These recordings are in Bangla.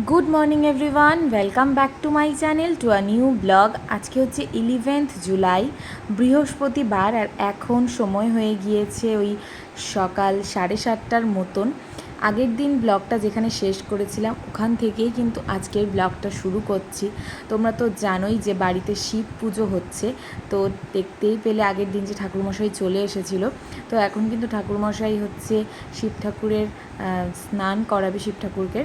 Good morning everyone, welcome back to my channel to a new blog. আজকে হচ্ছে 11th জুলাই, বৃহস্পতিবার, আর এখন সময় হয়ে গিয়েছে ওই সকাল 7:30টার মতন। আগের দিন ব্লগটা যেখানে শেষ করেছিলাম ওখান থেকেই কিন্তু আজকের ব্লগটা শুরু করছি। তোমরা তো জানোই যে বাড়িতে শিব পুজো হচ্ছে, তো দেখতেই পেলে আগের দিন যে ঠাকুরমশাই চলে এসেছিলো। তো এখন কিন্তু ঠাকুরমশাই হচ্ছে শিব ঠাকুরের স্নান করাবে শিব ঠাকুরকে,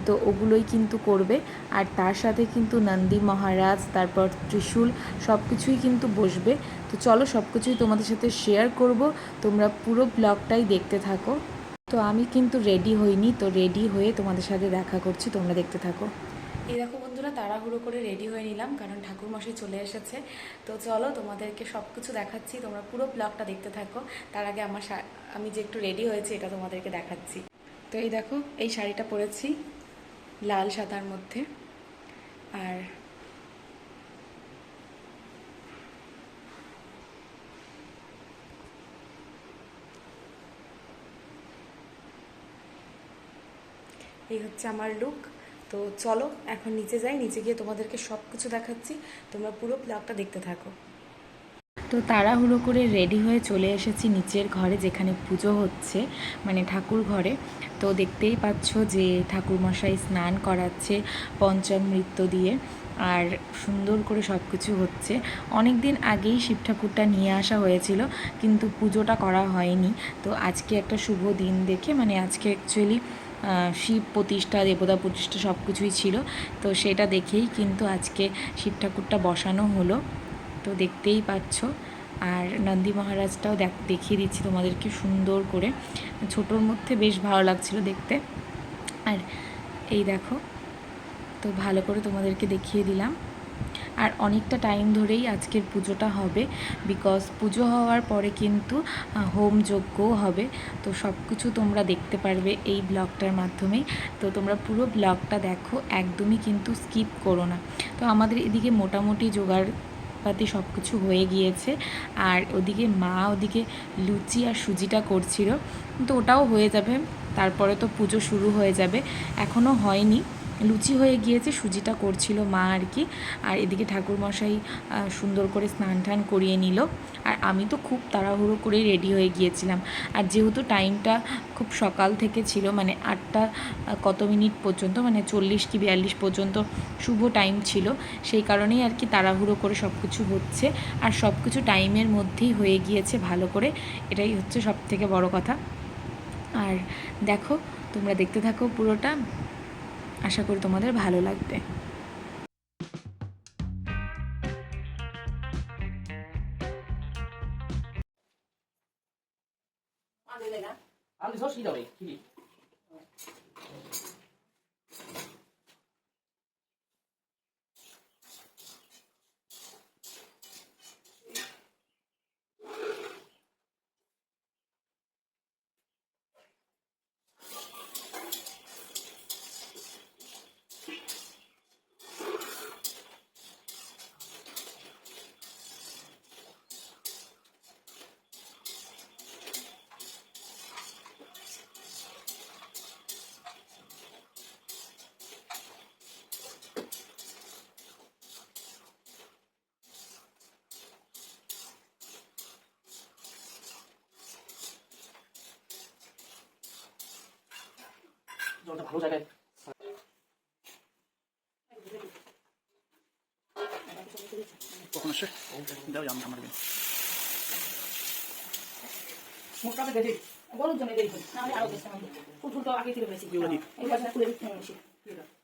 তো ওগুলোই কিন্তু করবে। আর তার সাথে কিন্তু নন্দী মহারাজ, তারপর ত্রিশূল, সব কিছুই কিন্তু বসবে। তো চলো সব কিছুই তোমাদের সাথে শেয়ার করব, তোমরা পুরো ব্লগটাই দেখতে থাকো। তো আমি কিন্তু রেডি হইনি, তো রেডি হয়ে তোমাদের সাথে দেখা করছি, তোমরা দেখতে থাকো। এই দেখো বন্ধুরা, তাড়াহুড়ো করে রেডি হয়ে নিলাম কারণ ঠাকুরমশাই চলে এসেছে। তো চলো তোমাদেরকে সব কিছু দেখাচ্ছি, তোমরা পুরো ব্লগটা দেখতে থাকো। তার আগে আমি যে একটু রেডি হয়েছি এটা তোমাদেরকে দেখাচ্ছি। তো এই দেখো, এই শাড়িটা পরেছি লাল সাদার মধ্যে। আর এই হচ্ছে আমার লুক। তো চলো এখন নিচে যাই, নিচে গিয়ে তোমাদেরকে সব কিছু দেখাচ্ছি, তোমরা পুরো ব্লগটা দেখতে থাকো। তো তাড়াহুড়ো করে রেডি হয়ে চলে এসেছি নিচের ঘরে, যেখানে পুজো হচ্ছে, মানে ঠাকুর ঘরে। তো দেখতেই পাচ্ছ যে ঠাকুরমশাই স্নান করাচ্ছে পঞ্চামৃত দিয়ে, আর সুন্দর করে সব কিছু হচ্ছে। অনেক দিন আগেই শিব ঠাকুরটা নিয়ে আসা হয়েছিল, কিন্তু পুজোটা করা হয়নি। তো আজকে একটা শুভ দিন দেখে, মানে আজকে অ্যাকচুয়ালি শিব প্রতিষ্ঠা, দেবতা প্রতিষ্ঠা সব কিছুই ছিল, তো সেটা দেখেই কিন্তু আজকে শিব ঠাকুরটা বসানো হলো। তো দেখতেই পাচ্ছ। আর নন্দী মহারাজটাও দেখিয়ে দিচ্ছি তোমাদেরকে সুন্দর করে, ছোটোর মধ্যে বেশ ভালো লাগছিল দেখতে। আর এই দেখো, তো ভালো করে তোমাদেরকে দেখিয়ে দিলাম। আর অনেকটা টাইম ধরেই আজকের পুজোটা হবে, বিকজ পুজো হওয়ার পরে কিন্তু হোম যজ্ঞও হবে। তো সব কিছু তোমরা দেখতে পারবে এই ব্লগটার মাধ্যমেই। তো তোমরা পুরো ব্লগটা দেখো, একদমই কিন্তু স্কিপ করো না। তো আমাদের এদিকে মোটামুটি জোগাড় পাতি সব কিছু হয়ে গিয়েছে। আর ওদিকে লুচি আর সুজিটা করছিল, তো ওটাও হয়ে যাবে, তারপরে তো পুজো শুরু হয়ে যাবে। এখনও হয়নি, লুচি হয়ে গিয়েছে, সুজিটা করছিল মা আর কি। আর এদিকে ঠাকুরমশাই সুন্দর করে স্নান টান করিয়ে নিল। আর আমি তো খুব তাড়াহুড়ো করেই রেডি হয়ে গিয়েছিলাম। আর যেহেতু টাইমটা খুব সকাল থেকে ছিল, মানে 8টা কত মিনিট পর্যন্ত, মানে 40 কি 42 পর্যন্ত শুভ টাইম ছিল, সেই কারণেই আর কি তাড়াহুড়ো করে সব কিছু হচ্ছে। আর সব কিছু টাইমের মধ্যেই হয়ে গিয়েছে ভালো করে, এটাই হচ্ছে সব থেকে বড় কথা। আর দেখো, তোমরা দেখতে থাকো পুরোটা, আশা করি তোমাদের ভালো লাগবে। ভালো জায়গায় কখন আসে দাও জানো আমার মোট কাছে দেখি গরুর জন্য দেরি হয় না, আমি আরো চেষ্টা করি ফুল ফুল তো আগে থেকে পেয়েছি এই পাশে খুলে দিচ্ছি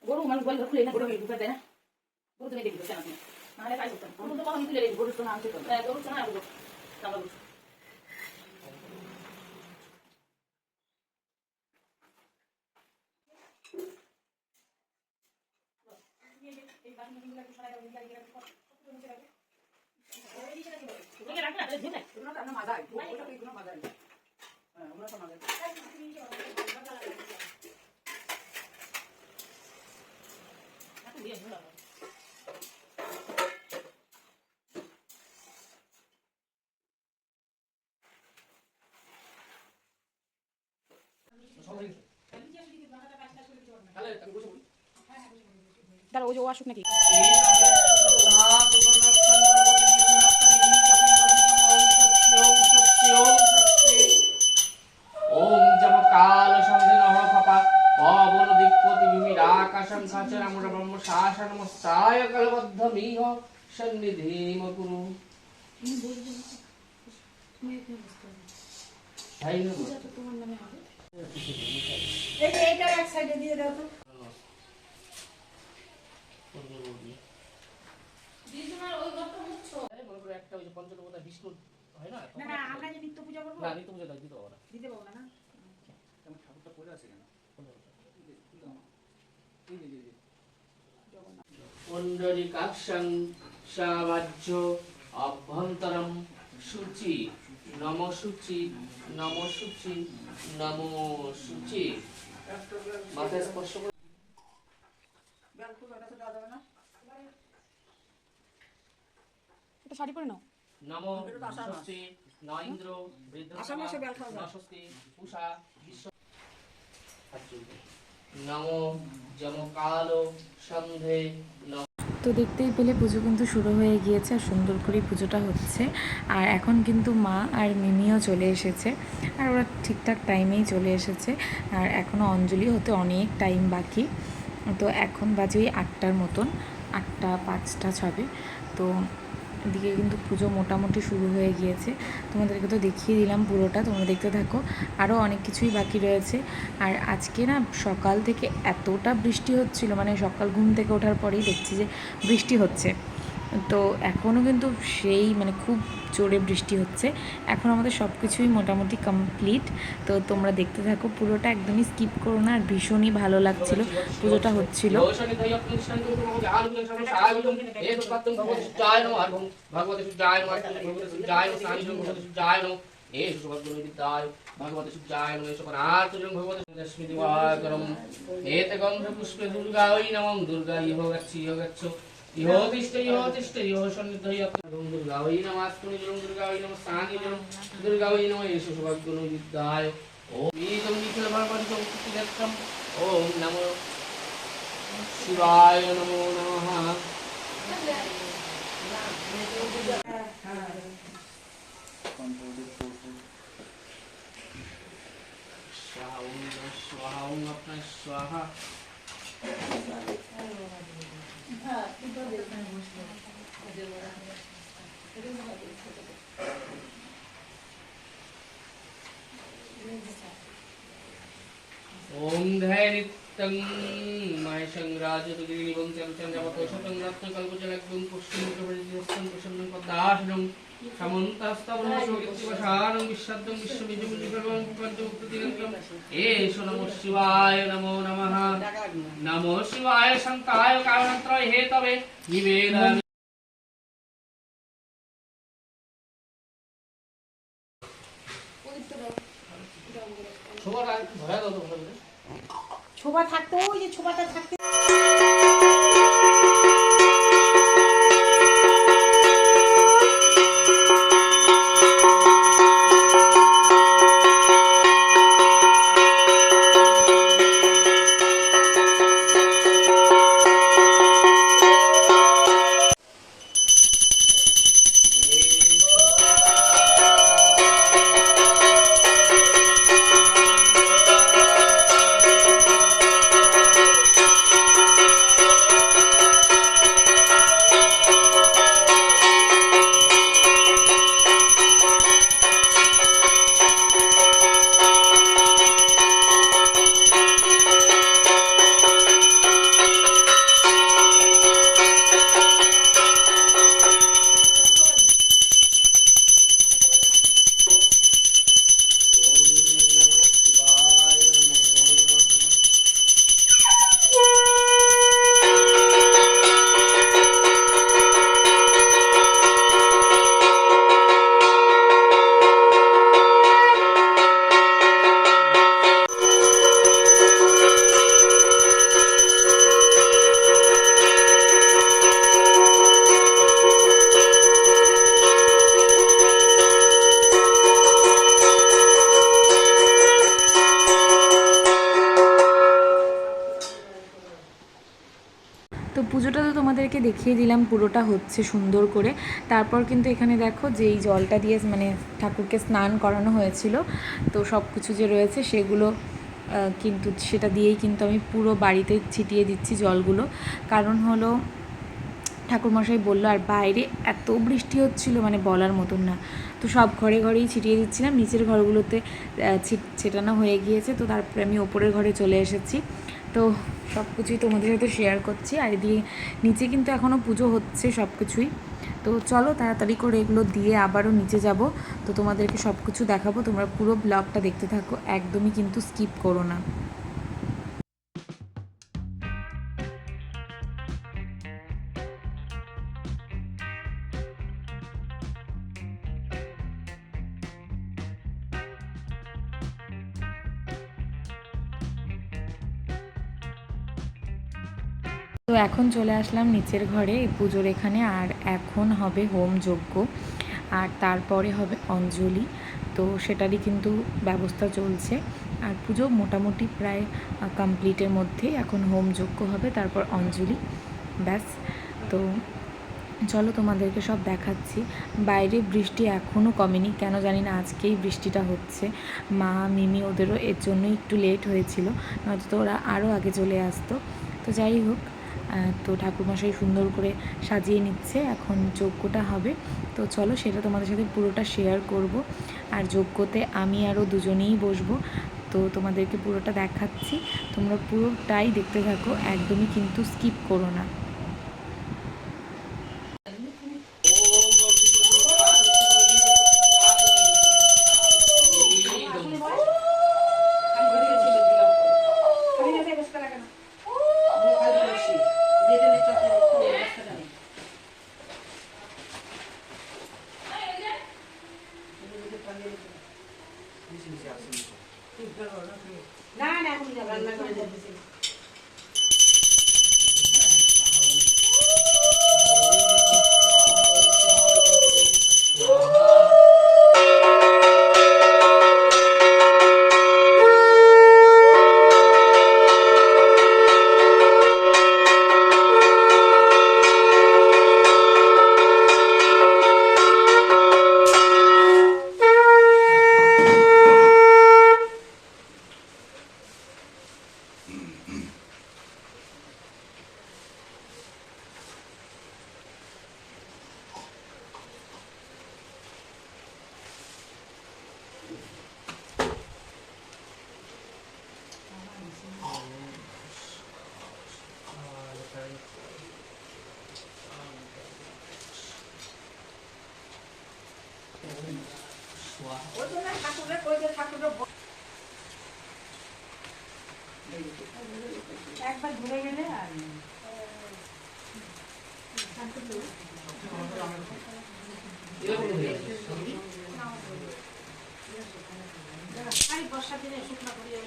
গরু মানুষ বলে খুলে না গরু ঢুকে দেয় না, গরুর জন্য দেখি জানা না হলে তাই করতাম গরু তো কখন তুলে রেখে গরুর তো না আনতে গরুর তো না আনবো চালা গরু এই বাড়িগুলো একটু সরাই দাও দিকে কত নিচে রাখবে ওই রাখনা তাহলে ঝিনাই ওগুলো তো আমরা মাজা ওটা তো এগুলো মাজা হ্যাঁ ওগুলো তো মাজা আপনি দিয়ে ভালো সবাই তাহলে আমি বসে বলি তাহলে ওই যে ও আসুক নাকি? ওম জপ কাল সন্ধে নহ খপা পবন দিকপতি বিমির আকাশং খাচরামুর ব্রহ্ম শাসনমস্তায় কলবদ্ধমিহ সন্নিধিম কুরু। তাই না? তোমার নামে হবে। এইটা এক সাইডে দিয়ে দাও তো। একটা ওই যে পঞ্চদেবতা বিষ্ণু হয় না? না না, আমরা যে নিত্য পূজা করবো না নিত্য পূজা দিতে পারবো না। দিতে পারবো না। ঠাকুরটা পড়ে আছে কেন? পুণ্ডরীকাক্ষং সাবাহ্য অভ্যন্তরম শুচি নম শুচি নম শুচি নমো শুচি। মাথায় স্পর্শ করে এটা শাড়ি পরে নাও। নমো স্বস্তি নইন্দ্র বৃদ্ধস্বস্তি পূষা বিশ্ব। নমো যমকাল সন্ধে। তো দেখতেই পেলে পুজো কিন্তু শুরু হয়ে গিয়েছে আর সুন্দর করেই পুজোটা হচ্ছে। আর এখন কিন্তু মা আর মিমিও চলে এসেছে আর ওরা ঠিকঠাক টাইমেই চলে এসেছে। আর এখনও অঞ্জলি হতে অনেক টাইম বাকি। তো এখন বাজে ওই 8টার মতন, 8টা 5টা ছবে। তো এদিকে কিন্তু পুজো মোটামুটি শুরু হয়ে গিয়েছে। তোমাদেরকে তো দেখিয়ে দিলাম পুরোটা, তোমরা দেখতে থাকো। আরও অনেক কিছুই বাকি রয়েছে। আর আজকে না সকাল থেকে এতটা বৃষ্টি হচ্ছিল, মানে সকাল ঘুম থেকে ওঠার পরেই দেখছি যে বৃষ্টি হচ্ছে। তো এখনও কিন্তু সেই মানে খুব জোরে বৃষ্টি হচ্ছে। এখন আমাদের সব কিছুই মোটামুটি কমপ্লিট। তো তোমরা দেখতে থাকো পুরোটা, একদমই স্কিপ করো না। আর ভীষণই ভালো লাগছিল পুজোটা হচ্ছিল। দুর্গা ইহ গচ্ছি ইহ গচ্ছ ইহ তিষ্ঠ ইহ তিষ্ঠ ইহ সন্নিধি দুর্গা ওই নমাস্তুনি দুর্গা ওই নমস্তানি দুর্গা ওই নম এষ সৌভাগ্যনো বিদ্যায়। ওম ঈদং নিখিল ভগবন্তং সুচিদত্তম। ওম নমো শিবায় নমো নমঃ। स्वाहा ओम अपना स्वाहा। ओम धैर्यं महेशं राजतुगिरिवं चंद्रवतोषतं रत्नकल्पजलग्गं पुष्टिमुखपरिजस्तं प्रसन्नं पद्मासनं समन्तस्तवनशोकितवशानं विश्वद्दं विश्वविजयमुनिकरं पञ्चमुक्तिदिगन्तं। एष नमो शिवाय नमो नमः। नमो शिवाय शंकाय कारणत्रय हेतवे निवेदयामि। ছোবা থাকতো, ওই যে ছোবাটা থাকতে। পুজোটা তো তোমাদেরকে দেখিয়ে দিলাম পুরোটা হচ্ছে সুন্দর করে। তারপর কিন্তু এখানে দেখো যে এই জলটা দিয়ে মানে ঠাকুরকে স্নান করানো হয়েছিল, তো সব কিছু যে রয়েছে সেগুলো কিন্তু সেটা দিয়েই কিন্তু আমি পুরো বাড়িতে ছিটিয়ে দিচ্ছি জলগুলো। কারণ হলো ঠাকুরমশাই বললো, আর বাইরে এত বৃষ্টি হচ্ছিলো মানে বলার মতন না, তো সব ঘরে ঘরেই ছিটিয়ে দিচ্ছিলাম। নিচের ঘরগুলোতে ছেটানো হয়ে গিয়েছে, তো তারপরে আমি ওপরের ঘরে চলে এসেছি। তো সব কিছুই তোমাদের সাথে শেয়ার করছি। আর এদিকে নিচে কিন্তু এখনও পুজো হচ্ছে সব কিছুই। তো চলো তাড়াতাড়ি করে এগুলো দিয়ে আবারও নিচে যাব, তো তোমাদেরকে সব কিছু দেখাবো। তোমরা পুরো ব্লগটা দেখতে থাকো, একদমই কিন্তু স্কিপ করো না। তো এখন চলে আসলাম নিচের ঘরে এই পুজোর এখানে, আর এখন হবে হোম যজ্ঞ, আর তারপরে হবে অঞ্জলি। তো সেটারই কিন্তু ব্যবস্থা চলছে, আর পুজো মোটামুটি প্রায় কমপ্লিটের মধ্যেই। এখন হোম যজ্ঞ হবে, তারপর অঞ্জলি, ব্যাস। তো চলো তোমাদেরকে সব দেখাচ্ছি। বাইরে বৃষ্টি এখনও কমেনি, কেন জানি না আজকেই বৃষ্টিটা হচ্ছে। মা মিমি ওদেরও এর জন্যই একটু লেট হয়েছিল, নয়তো তো ওরা আরও আগে চলে আসতো। তো যাই হোক, তো ঠাকুরমশাই সুন্দর করে সাজিয়ে নিচ্ছে, এখন যজ্ঞটা হবে। তো চলো সেটা তোমাদের সাথে পুরোটা শেয়ার করব। আর যজ্ঞতে আমি আরও দুজনেই বসবো, তো তোমাদেরকে পুরোটা দেখাচ্ছি। তোমরা পুরোটাই দেখতে থাকো, একদমই কিন্তু স্কিপ করো না। না না এখন রান্না করে দিচ্ছি। একবার ঘুরে গেলে আর বর্ষা দিনে শুকনো করিয়ে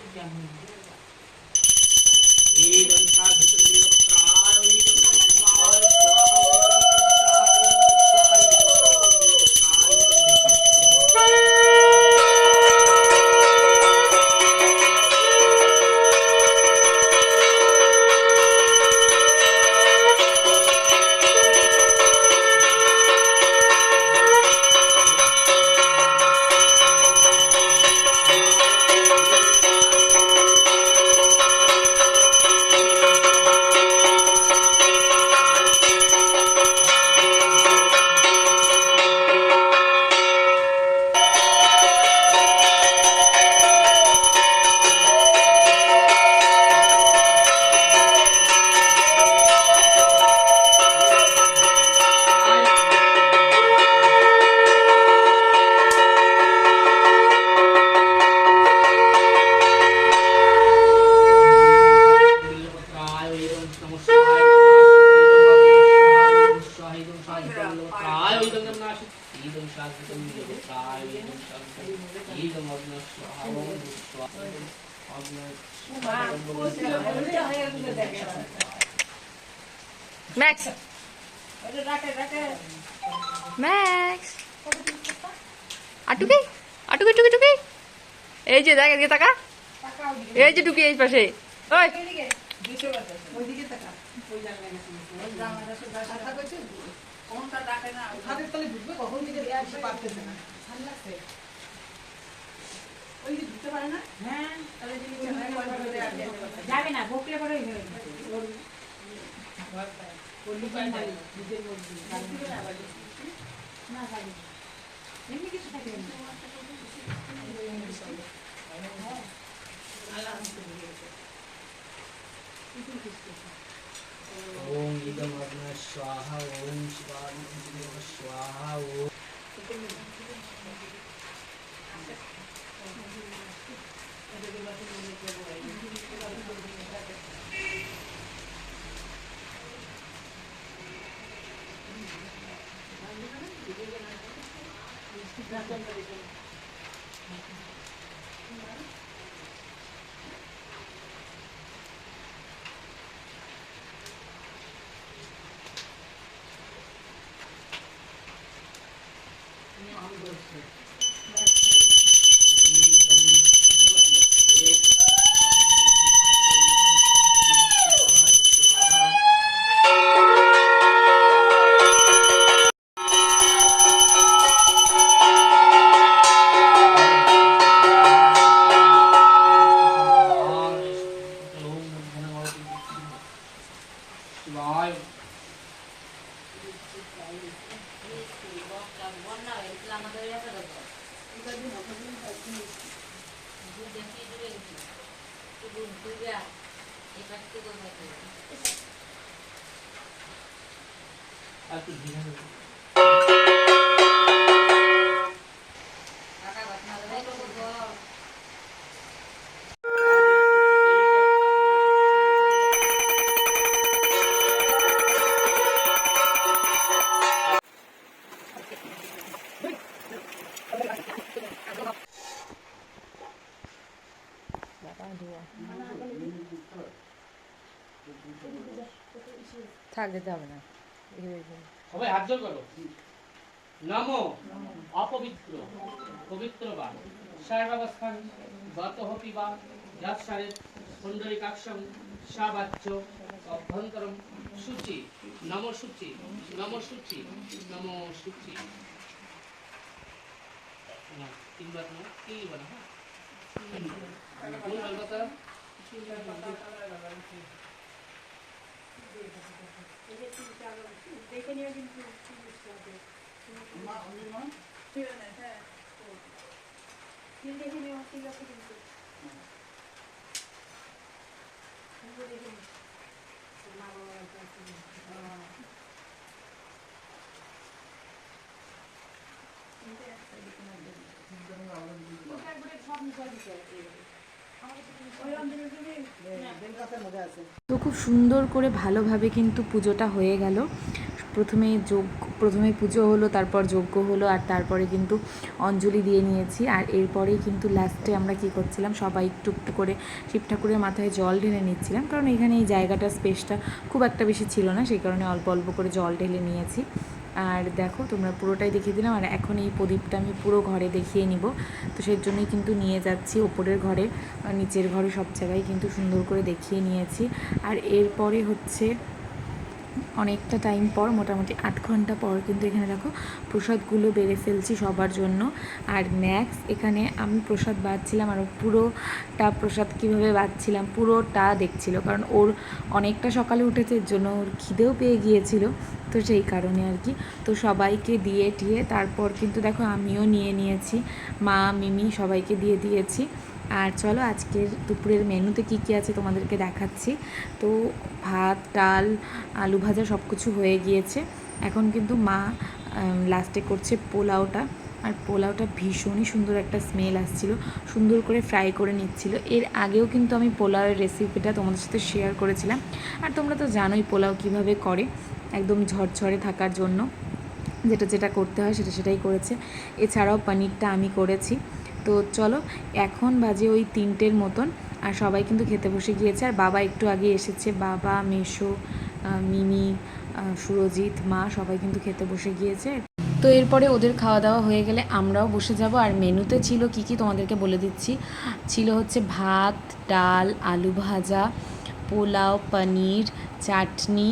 ম্যাক্স ম্যাক্স আটুকি আটুকি টুকি টুকি, এই যে দেখ এদিকে তাকা, এই যে টুকি এই পাশে, ওই ওইদিকে তাকা, ওই জানলায় না শুনছি। ওই জানলাটা শুধু আশা করছে, কোনটা ডাকে না, ওখানে তাহলে ঢুকবে, কখন থেকে আসতে পারতেছে না। ঠান্ডা লাগছে। ওই যে ঢুকতে পারে না? হ্যাঁ, তাহলে যদি যাবে না, ভোকলে পরে হয়ে যাবে। ওর নিজের বাড়ি, নিজের মর্জি। না, যাবে না। এমনি কিছু থাকে না। ओम इदम अग्नये स्वाहा ओम शिवाय नमः स्वाहा ओम शिवाय থাক যেতে হবে না। সবাই হাত জোড় করো নমো অপবিত্র পবিত্র বা সর্বাবস্থান গত হপি বা যৎসারে পুণ্ডরিকাক্ষম সাবাচ্য অভ্যন্তরম শুচি নম শুচি নম শুচি নম শুচি না তিনবার না তিনবার হ্যাঁ কোন বেলপাতা দেখে নিও কিন্তু দেখে নিও ঠিক আছে কিন্তু তো খুব সুন্দর করে ভালোভাবে কিন্তু পুজোটা হয়ে গেল। প্রথমে পুজো হলো, তারপর যজ্ঞ হলো, আর তারপরে কিন্তু অঞ্জলি দিয়ে নিয়েছি। আর এরপরেই কিন্তু লাস্টে আমরা কি করছিলাম, সবাই একটু একটু করে শিব ঠাকুরের মাথায় জল ঢেলে নিচ্ছিলাম, কারণ এখানে এই জায়গাটা স্পেসটা খুব একটা বেশি ছিল না, সেই কারণে অল্প অল্প করে জল ঢেলে নিয়েছি। আর দেখো তোমরা পুরোটাই দেখিয়ে দিলাম। আর এখন এই প্রদীপটা আমি পুরো ঘরে দেখিয়ে নিব, তো সেই জন্যই কিন্তু নিয়ে যাচ্ছি ওপরের ঘরে, নিচের ঘরে, সব জায়গায় কিন্তু সুন্দর করে দেখিয়ে নিয়েছি। আর এরপরে হচ্ছে অনেকটা টাইম পর, মোটামুটি 8 ঘন্টা পর কিন্তু এখানে দেখো প্রসাদগুলো বেড়ে ফেলছি সবার জন্য। আর ম্যাক্স এখানে আমি প্রসাদ বাড়ছিলাম, আর পুরোটা প্রসাদ কীভাবে বাড়ছিলাম পুরোটা দেখছিল, কারণ ওর অনেকটা সকালে উঠেছে, এর জন্য ওর খিদেও পেয়ে গিয়েছিল, তো সেই কারণে আর কি। তো সবাইকে দিয়ে টিয়ে তারপর কিন্তু দেখো আমিও নিয়ে নিয়েছি, মা মিমি সবাইকে দিয়ে দিয়েছি। আর চলো আজকের দুপুরের মেনুতে কী কী আছে তোমাদেরকে দেখাচ্ছি। তো ভাত, ডাল, আলু ভাজা সব কিছু হয়ে গিয়েছে। এখন কিন্তু মা লাস্টে করছে পোলাওটা, আর পোলাওটা ভীষণই সুন্দর একটা স্মেল আসছিল, সুন্দর করে ফ্রাই করে নিচ্ছিল। এর আগেও কিন্তু আমি পোলাওয়ের রেসিপিটা তোমাদের সাথে শেয়ার করেছিলাম, আর তোমরা তো জানোই পোলাও কিভাবে করে, একদম ঝরঝরে থাকার জন্য যেটা করতে হয় সেটাই করেছে। এছাড়াও পনিরটা আমি করেছি। তো চলো এখন বাজে ওই 3টের মতন, আর সবাই কিন্তু খেতে বসে গিয়েছে। আর বাবা একটু আগে এসেছে, বাবা, মেশো, মিমি, সুরজিৎ, মা সবাই কিন্তু খেতে বসে গিয়েছে। তো এরপরে ওদের খাওয়া দাওয়া হয়ে গেলে আমরাও বসে যাব। আর মেনুতে ছিল কি তোমাদেরকে বলে দিচ্ছি। ছিল হচ্ছে ভাত, ডাল, আলু ভাজা, পোলাও, পনির, চাটনি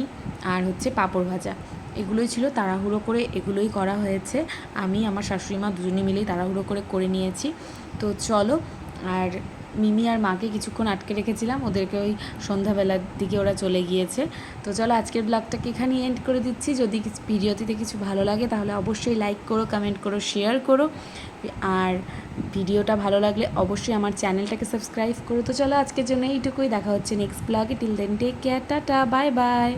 আর হচ্ছে পাঁপড় ভাজা, এগুলোই ছিল। তাড়াহুড়ো করে এগুলোই করা হয়েছে। আমি আমার শাশুড়ি মা দুজনে মিলেই তাড়াহুড়ো করে নিয়েছি। তো চলো, আর মিমি আর মাকে কিছুক্ষণ আটকে রেখেছিলাম, ওদেরকে ওই সন্ধ্যাবেলার দিকে ওরা চলে গিয়েছে। তো চলো, আজকের ব্লগটাকে এখানেই এন্ড করে দিচ্ছি। যদি ভিডিওটিতে কিছু ভালো লাগে তাহলে অবশ্যই লাইক করো, কমেন্ট করো, শেয়ার করো, আর ভিডিওটা ভালো লাগলে অবশ্যই আমার চ্যানেলটাকে সাবস্ক্রাইব করো। তো চলো, আজকের জন্য এইটুকুই। দেখা হচ্ছে নেক্সট ব্লগে। Till then take care, tata, bye by.